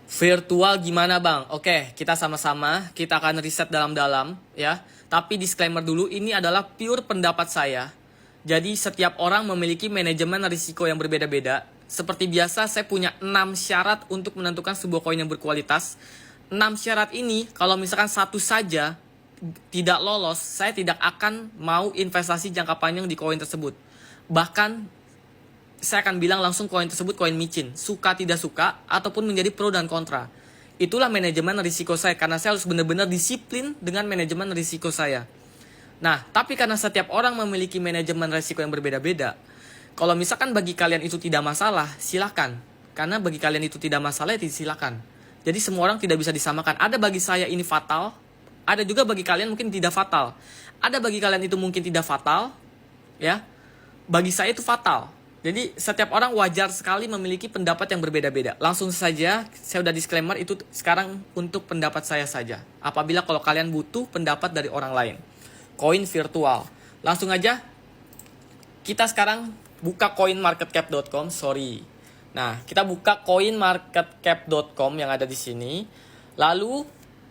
Virtual gimana bang? Oke, kita sama-sama, kita akan riset dalam-dalam ya. Tapi disclaimer dulu, ini adalah pure pendapat saya. Jadi setiap orang memiliki manajemen risiko yang berbeda-beda. Seperti biasa, saya punya 6 syarat untuk menentukan sebuah koin yang berkualitas. 6 syarat ini, kalau misalkan satu saja tidak lolos, saya tidak akan mau investasi jangka panjang di koin tersebut. Bahkan saya akan bilang langsung koin tersebut koin micin, suka tidak suka, ataupun menjadi pro dan kontra. Itulah manajemen risiko saya, karena saya harus benar-benar disiplin dengan manajemen risiko saya. Nah, tapi karena setiap orang memiliki manajemen risiko yang berbeda-beda, kalau misalkan bagi kalian itu tidak masalah, silakan. Karena bagi kalian itu tidak masalah, ya silakan. Jadi semua orang tidak bisa disamakan. Ada bagi saya ini fatal, ada juga bagi kalian mungkin tidak fatal. Ada bagi kalian itu mungkin tidak fatal, ya. Bagi saya itu fatal. Jadi setiap orang wajar sekali memiliki pendapat yang berbeda-beda. Langsung saja, saya udah disclaimer itu sekarang untuk pendapat saya saja. Apabila kalau kalian butuh pendapat dari orang lain. Koin virtual. Langsung aja, kita sekarang buka coinmarketcap.com, sorry. Nah, kita buka coinmarketcap.com yang ada di sini. Lalu,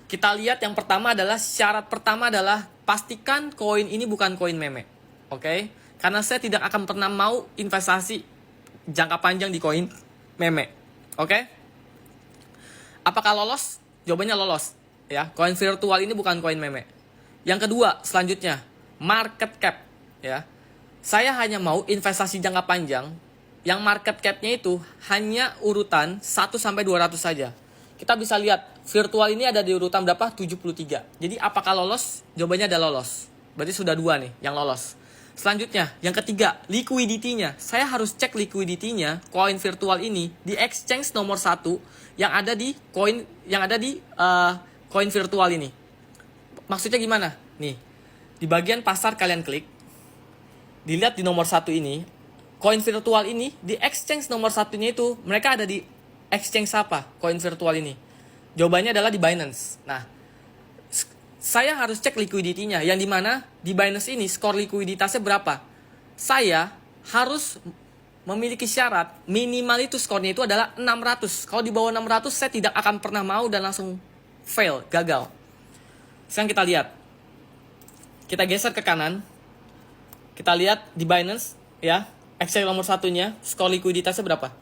kita lihat yang pertama adalah, syarat pertama adalah pastikan koin ini bukan koin meme. Oke? Karena saya tidak akan pernah mau investasi jangka panjang di koin meme. Oke? Apakah lolos? Jawabannya lolos. Ya, koin virtual ini bukan koin meme. Yang kedua, selanjutnya, market cap. Ya, saya hanya mau investasi jangka panjang yang market cap-nya itu hanya urutan 1-200 saja. Kita bisa lihat, virtual ini ada di urutan berapa? 73. Jadi apakah lolos? Jawabannya ada lolos. Berarti sudah 2 nih yang lolos. Selanjutnya, yang ketiga, liquidity-nya. Saya harus cek liquidity-nya koin virtual ini di exchange nomor 1 yang ada di koin koin virtual ini. Maksudnya gimana? Nih, di bagian pasar kalian klik, dilihat di nomor 1 ini, koin virtual ini di exchange nomor 1-nya itu mereka ada di exchange apa? Koin virtual ini. Jawabannya adalah di Binance. Nah, saya harus cek liquidity-nya, yang dimana di Binance ini skor likuiditasnya berapa. Saya harus memiliki syarat minimal itu skornya itu adalah 600. Kalau di bawah 600 saya tidak akan pernah mau dan langsung fail, gagal. Sekarang kita lihat. Kita geser ke kanan. Kita lihat di Binance ya, exchange nomor 1-nya skor likuiditasnya berapa?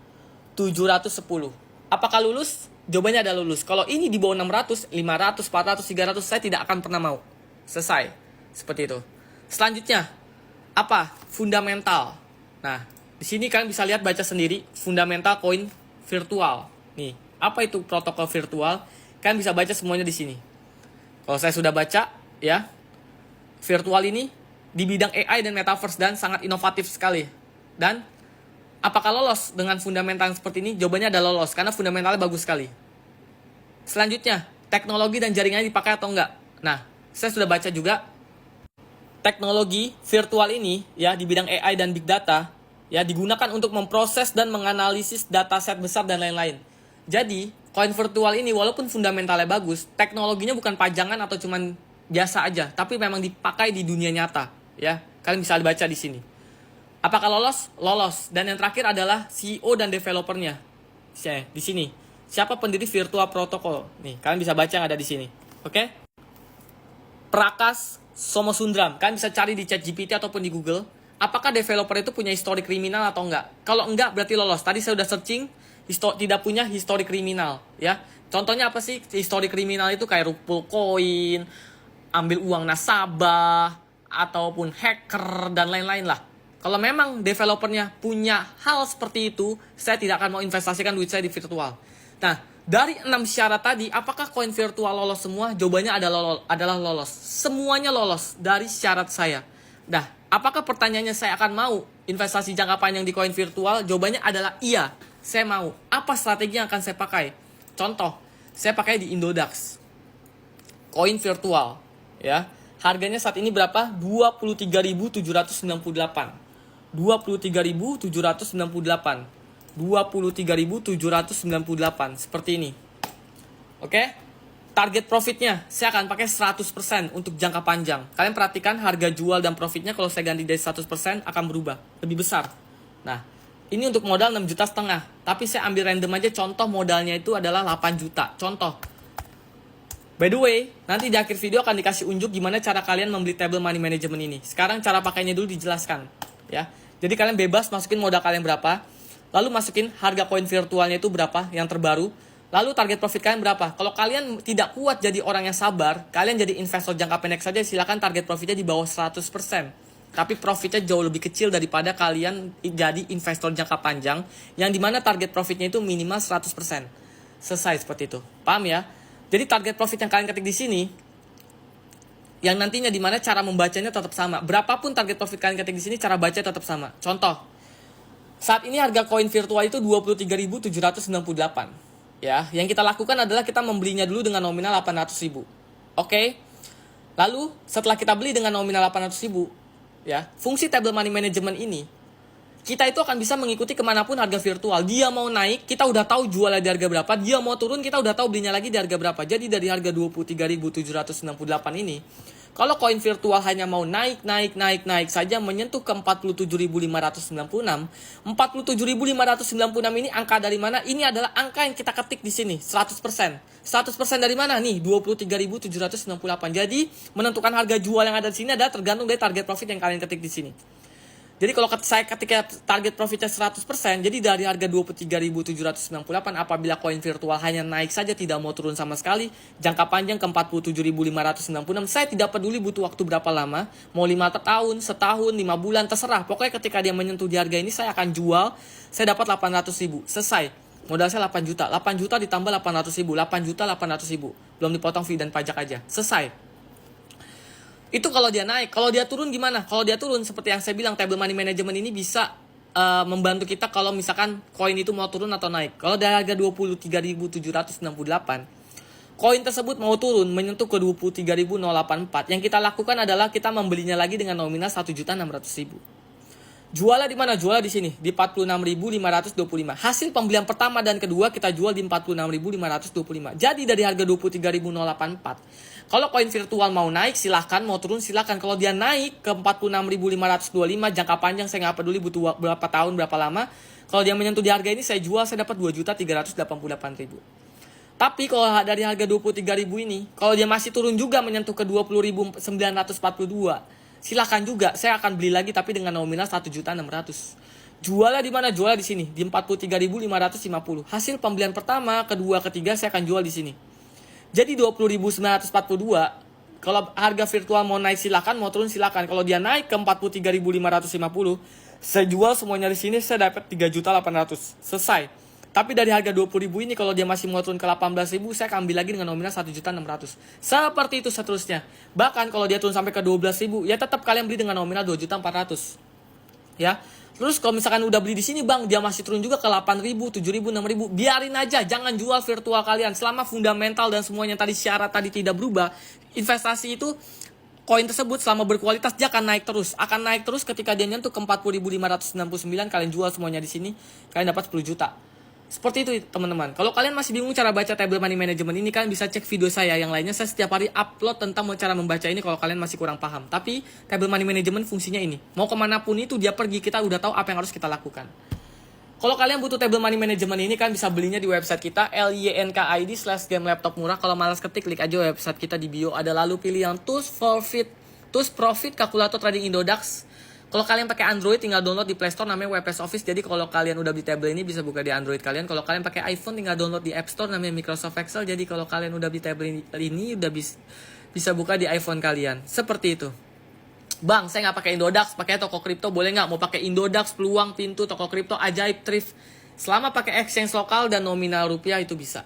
710. Apakah lulus? Jawabannya ada lulus. Kalau ini di bawah 600, 500, 400, 300, saya tidak akan pernah mau. Selesai. Seperti itu. Selanjutnya, apa? Fundamental. Nah, di sini kalian bisa lihat, baca sendiri fundamental koin virtual. Nih, apa itu protokol virtual? Kalian bisa baca semuanya di sini. Kalau saya sudah baca, ya, virtual ini di bidang AI dan metaverse dan sangat inovatif sekali. Dan apakah lolos dengan fundamental seperti ini? Jawabannya adalah lolos, karena fundamentalnya bagus sekali. Selanjutnya, teknologi dan jaringannya dipakai atau enggak? Nah, saya sudah baca juga. Teknologi virtual ini, ya, di bidang AI dan Big Data, ya, digunakan untuk memproses dan menganalisis dataset besar dan lain-lain. Jadi, koin virtual ini walaupun fundamentalnya bagus, teknologinya bukan pajangan atau cuman biasa aja, tapi memang dipakai di dunia nyata, ya. Kalian bisa baca di sini. Apakah lolos? Lolos. Dan yang terakhir adalah CEO dan developernya. Di sini. Siapa pendiri Virtual Protocol? Nih, kalian bisa baca yang ada di sini. Oke? Prakash Somosundram. Kalian bisa cari di ChatGPT ataupun di Google. Apakah developer itu punya histori kriminal atau enggak? Kalau enggak, berarti lolos. Tadi saya udah searching, tidak punya histori kriminal. Ya. Contohnya apa sih histori kriminal itu? Kayak rug koin, ambil uang nasabah, ataupun hacker, dan lain-lain lah. Kalau memang developernya punya hal seperti itu, saya tidak akan mau investasikan duit saya di virtual. Nah, dari 6 syarat tadi, apakah koin virtual lolos semua? Jawabannya adalah lolos. Semuanya lolos dari syarat saya. Nah, apakah pertanyaannya saya akan mau investasi jangka panjang di koin virtual? Jawabannya adalah iya, saya mau. Apa strategi yang akan saya pakai? Contoh, saya pakai di Indodax. Koin virtual, ya. Harganya saat ini berapa? 23.798. 23.798. 23.798. Seperti ini. Oke? Target profitnya, saya akan pakai 100% untuk jangka panjang. Kalian perhatikan harga jual dan profitnya kalau saya ganti dari 100% akan berubah. Lebih besar. Nah, Ini untuk modal 6,5 juta. Tapi saya ambil random aja, contoh modalnya itu adalah 8 juta. Contoh. By the way, nanti di akhir video akan dikasih unjuk gimana cara kalian membeli table money management ini. Sekarang cara pakainya dulu dijelaskan. Ya. Jadi kalian bebas masukin modal kalian berapa. Lalu masukin harga koin virtualnya itu berapa yang terbaru. Lalu target profit kalian berapa. Kalau kalian tidak kuat jadi orang yang sabar, kalian jadi investor jangka pendek saja, silakan target profitnya di bawah 100%. Tapi profitnya jauh lebih kecil daripada kalian jadi investor jangka panjang yang dimana target profitnya itu minimal 100%. Selesai seperti itu. Paham ya? Jadi target profit yang kalian ketik di sini yang nantinya dimana cara membacanya tetap sama. Berapapun target profit kalian ketik di sini, cara baca tetap sama. Contoh, saat ini harga koin virtual itu 23.798. Ya, yang kita lakukan adalah kita membelinya dulu dengan nominal 800.000. Oke? Lalu setelah kita beli dengan nominal 800.000, ya, fungsi table money management ini kita itu akan bisa mengikuti kemanapun harga virtual. Dia mau naik, kita udah tahu jualnya di harga berapa. Dia mau turun, kita udah tahu belinya lagi di harga berapa. Jadi dari harga 23.798 ini, kalau koin virtual hanya mau naik saja menyentuh ke 47.596. 47.596 ini angka dari mana? Ini adalah angka yang kita ketik di sini, 100%. 100% dari mana? Nih, 23.798. Jadi, menentukan harga jual yang ada di sini adalah tergantung dari target profit yang kalian ketik di sini. Jadi kalau saya ketika target profitnya 100%, jadi dari harga 23.798 apabila koin virtual hanya naik saja tidak mau turun sama sekali, jangka panjang ke 47.596, saya tidak peduli butuh waktu berapa lama, mau 5 tahun, setahun, 5 bulan, terserah. Pokoknya ketika dia menyentuh di harga ini saya akan jual, saya dapat 800.000, selesai. Modal saya 8 juta, 8 juta ditambah 800.000, 8 juta 800.000, belum dipotong fee dan pajak aja, selesai. Itu kalau dia naik. Kalau dia turun gimana? Kalau dia turun seperti yang saya bilang, table money management ini bisa membantu kita kalau misalkan koin itu mau turun atau naik. Kalau dari harga 23.768, koin tersebut mau turun menyentuh ke 23.084. Yang kita lakukan adalah kita membelinya lagi dengan nominal 1.600.000. Jualnya di mana? Jualnya di sini, di 46.525. Hasil pembelian pertama dan kedua kita jual di 46.525. Jadi dari harga 23.084. Kalau koin virtual mau naik silahkan, mau turun silahkan. Kalau dia naik ke 46.525 jangka panjang saya nggak peduli butuh berapa tahun, berapa lama. Kalau dia menyentuh di harga ini saya jual, saya dapat 2.388.000. Tapi kalau dari harga 23.000 ini, kalau dia masih turun juga menyentuh ke 20.942, silahkan juga, saya akan beli lagi tapi dengan nominal 1.600.000. Jualnya di mana? Jualnya di sini, di 43.550. Hasil pembelian pertama, kedua, ketiga saya akan jual di sini. Jadi 20.942, kalau harga virtual mau naik silakan, mau turun silakan. Kalau dia naik ke 43.550, saya jual semuanya di sini, saya dapat 3.800.000. Selesai. Tapi dari harga 20.000 ini kalau dia masih mau turun ke 18.000, saya akan ambil lagi dengan nominal 1.600.000. Seperti itu seterusnya. Bahkan kalau dia turun sampai ke 12.000, ya tetap kalian beli dengan nominal 2.400.000. Ya. Terus kalau misalkan udah beli di sini bang, dia masih turun juga ke 8.000, 7.000, 6.000, biarin aja, jangan jual virtual kalian. Selama fundamental dan semuanya tadi syarat tadi tidak berubah, investasi itu koin tersebut selama berkualitas dia akan naik terus. Akan naik terus ketika dia nyentuh ke 40.569, kalian jual semuanya di sini, kalian dapat 10 juta. Seperti itu teman-teman. Kalau kalian masih bingung cara baca table money management ini, kalian bisa cek video saya yang lainnya. Saya setiap hari upload tentang cara membaca ini kalau kalian masih kurang paham. Tapi table money management fungsinya ini. Mau kemanapun itu dia pergi, kita udah tahu apa yang harus kita lakukan. Kalau kalian butuh table money management ini, kalian bisa belinya di website kita lynkaid/game laptop murah. Kalau malas ketik, klik aja website kita di bio. Ada lalu pilih yang Tools Profit Kalkulator Trading Indodax. Kalau kalian pakai Android tinggal download di Play Store namanya WPS Office. Jadi kalau kalian udah beli table ini bisa buka di Android kalian. Kalau kalian pakai iPhone tinggal download di App Store namanya Microsoft Excel. Jadi kalau kalian udah beli table ini udah bisa buka di iPhone kalian. Seperti itu. Bang, saya nggak pakai Indodax, pakai toko kripto boleh nggak? Mau pakai Indodax, peluang pintu, toko kripto, ajaib, thrift. Selama pakai exchange lokal dan nominal rupiah itu bisa.